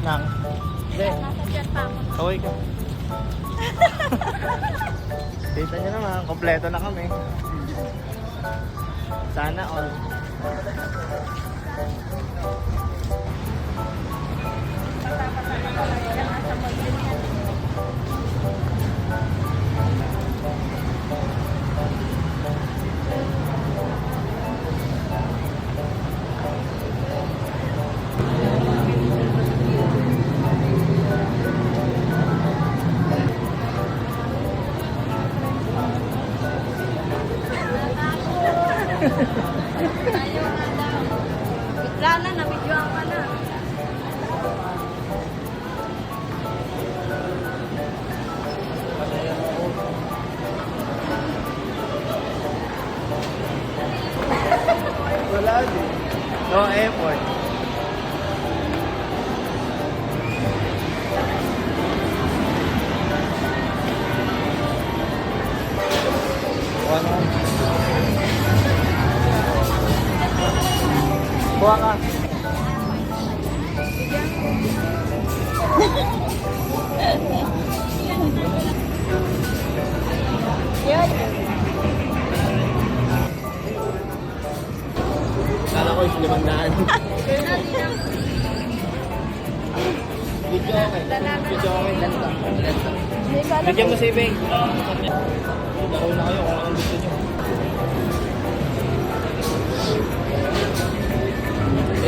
Nang? Hindi. Nasa dyan pa ako. Kaway ka. Kita nyo naman, kompleto na kami. Sana all. Ayaw nga daw. Bigla na, nabidyoan ka na. Wala din. No effort. Ano? Kuha ka. Yun. Kala ko is 500. Video okay. Video okay. Bigyan mo si Ibeng. Laro na kayo kung anong gusto nyo.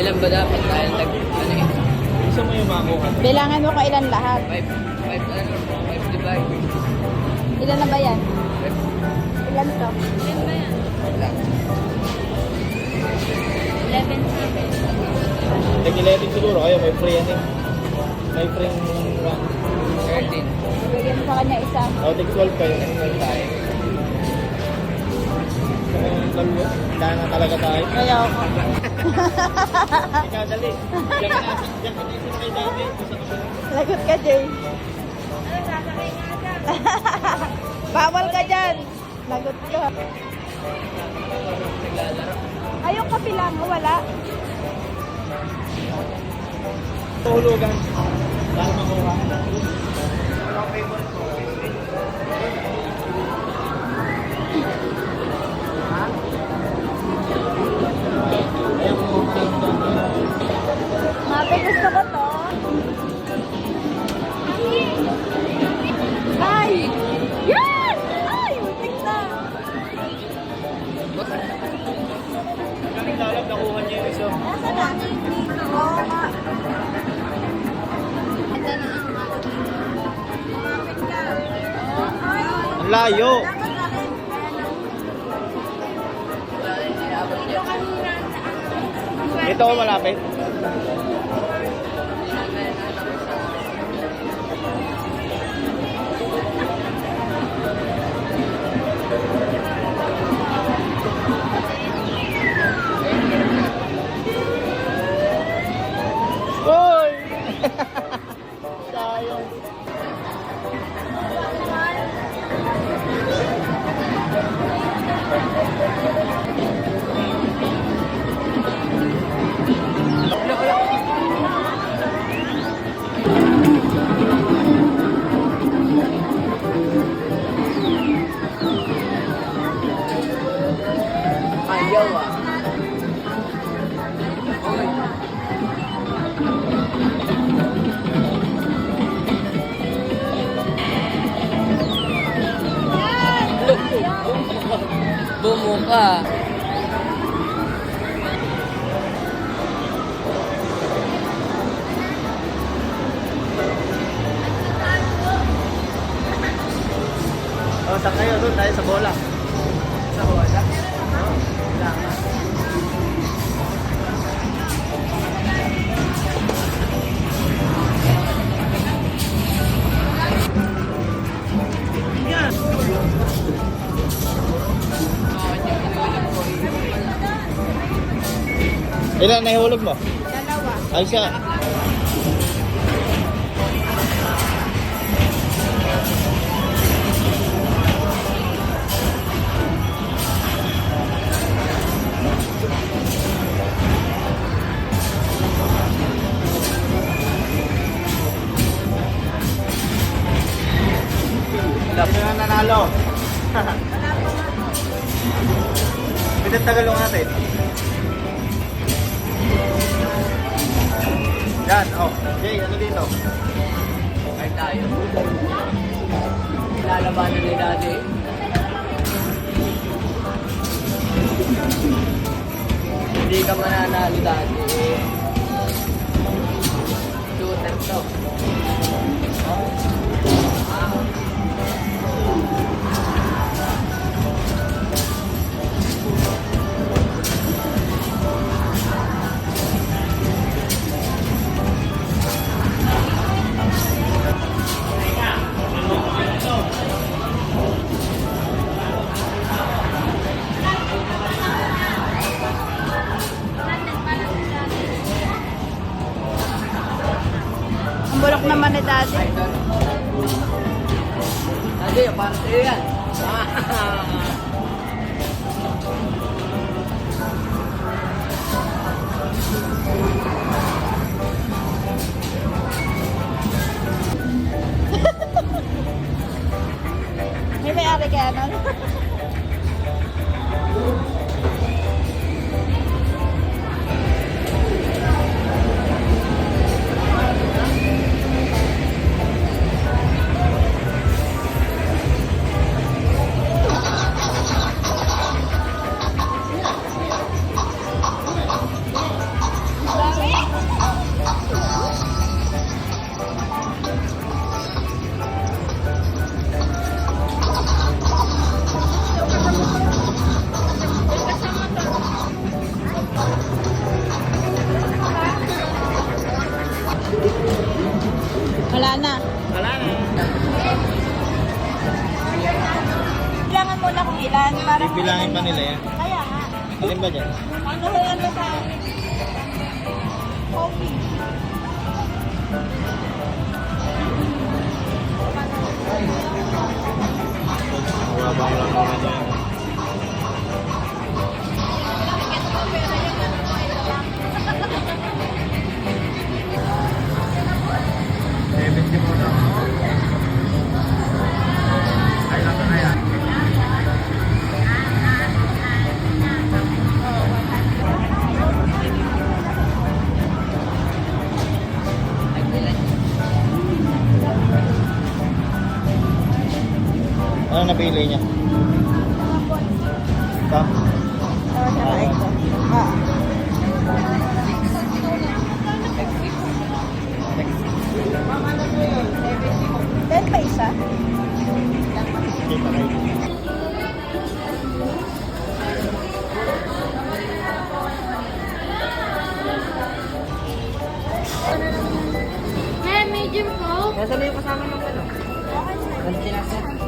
Ilan ba dapat tayo ano eh? Gusto mo yung makuha? Bilangan mo kailan lahat. 5 divide. Ilan na ba yan? Ilan to? Ilan ba yan? Wala. 11. Nag-11 siguro kayo, may free yan eh. May free 13. Bigyan mo sa kanya isa. O, tig 12 kayo. Tayo. Dalawa. Wala na talaga tayo. Kaya ako. Ikaw, dali. Diyan ka na isip kay David. Lagot ka, Jay. Bawal ka dyan. Lagot ka. Ayaw kape lang, wala. Tuhulugan. Para makuha. Walang favorite ko. Mabe, gusto ko to. Ay! Yan! Ay! Utik na! Kaming lalab, nakuha niya yung isa. Nasa na? Dito. Oo nga. Ito na ang Lumapit ka. Ay! Ang layo. Dapat na rin. Dito kanina. Ito ko malapit. Hoy! Sayang. Ayaw ah. Bumuka. O, saan kayo? Doon tayo sa bola. Sa wala. Ilan na ihulog mo? Dalawa. Ay siya. Panalo. Pinagtagalong natin. Yan, oh. Jay, ano dito? Ay tayo. Lalabanan ni Daddy. Hindi ka mananalo Daddy. Shooter to. Ang bulok naman ni Daddy. Daddy, para sa'yo yan. May may-ari kaya nun? Wala na. Wala na. Bilangan muna kung ilan. Para Bibilangin pa nila yan. Kaya nga. Alin ba dyan? Ano yan ba sa coffee? Mababang lang naman yan. Ano napili niya? Ito? Ben pa isa? Kita kayo. Medium po. Nasaan na yung kasama ng ano? Ganti na set.